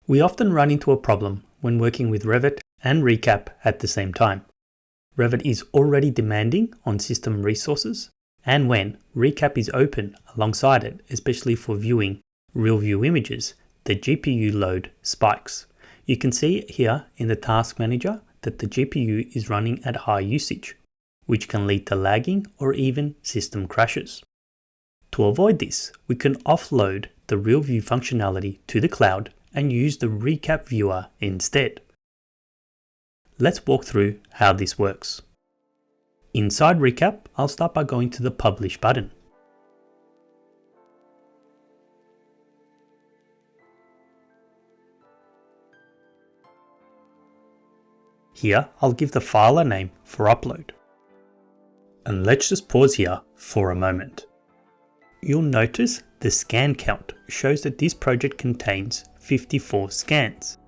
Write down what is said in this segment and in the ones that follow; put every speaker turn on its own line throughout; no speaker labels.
We often run into a problem when working with Revit and Recap at the same time. Revit is already demanding on system resources, and when Recap is open alongside it, especially for viewing RealView images, the GPU load spikes. You can see here in the task manager that the GPU is running at high usage, which can lead to lagging or even system crashes. To avoid this, we can offload the RealView functionality to the cloud and use the Recap viewer instead. Let's walk through how this works. Inside Recap, I'll start by going to the Publish button. Here, I'll give the file a name for upload. And let's just pause here for a moment. You'll notice the scan count shows that this project contains 54 scans.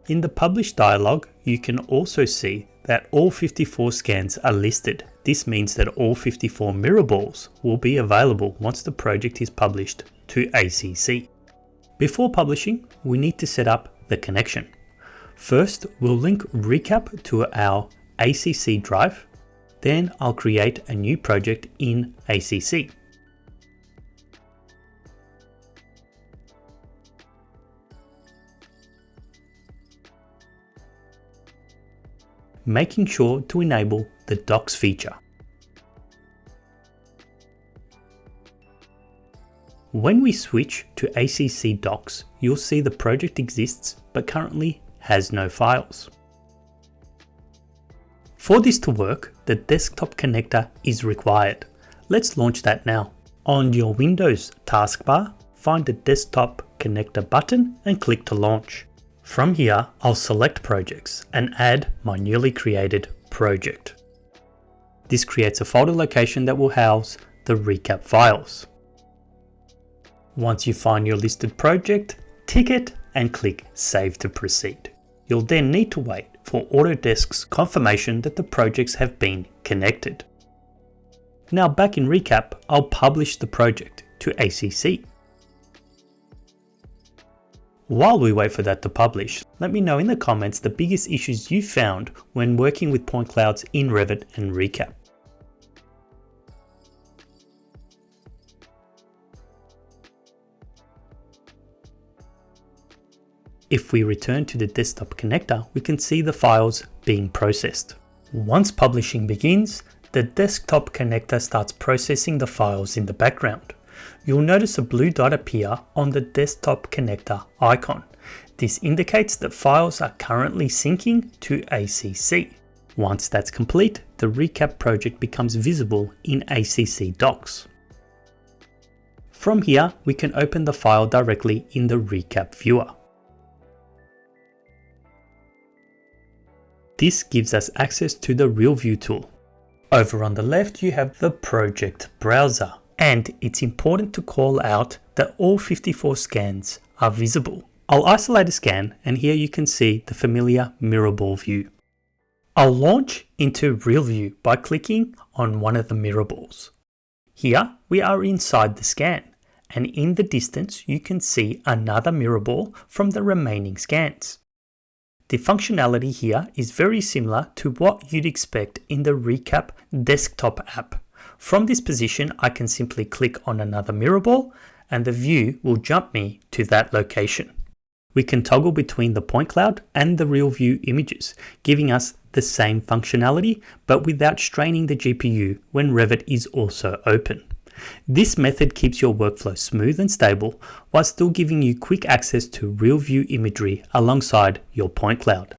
In the Publish dialog, you can also see that all 54 scans are listed. This means that all 54 mirror balls will be available once the project is published to ACC. Before publishing, we need to set up the connection. First, we'll link Recap to our ACC drive. Then I'll create a new project in ACC. Making sure to enable the Docs feature. When we switch to ACC Docs, you'll see the project exists but currently has no files. For this to work, the desktop connector is required. Let's launch that now. On your Windows taskbar, find the desktop connector button and click to launch. From here, I'll select projects and add my newly created project. This creates a folder location that will house the Recap files. Once you find your listed project, tick it and click Save to proceed. You'll then need to wait for Autodesk's confirmation that the projects have been connected. Now back in Recap, I'll publish the project to ACC. While we wait for that to publish, let me know in the comments the biggest issues you found when working with point clouds in Revit and Recap. If we return to the desktop connector, we can see the files being processed. Once publishing begins, the desktop connector starts processing the files in the background. You'll notice a blue dot appear on the desktop connector icon. This indicates that files are currently syncing to ACC. Once that's complete, the Recap project becomes visible in ACC Docs. From here, we can open the file directly in the Recap viewer. This gives us access to the RealView tool. Over on the left, you have the project browser, and it's important to call out that all 54 scans are visible. I'll isolate a scan, and here you can see the familiar mirror ball view. I'll launch into RealView by clicking on one of the mirror balls. Here we are inside the scan, and in the distance you can see another mirror ball from the remaining scans. The functionality here is very similar to what you'd expect in the Recap desktop app. From this position, I can simply click on another mirror ball and the view will jump me to that location. We can toggle between the point cloud and the RealView images, giving us the same functionality but without straining the GPU when Revit is also open. This method keeps your workflow smooth and stable while still giving you quick access to RealView imagery alongside your point cloud.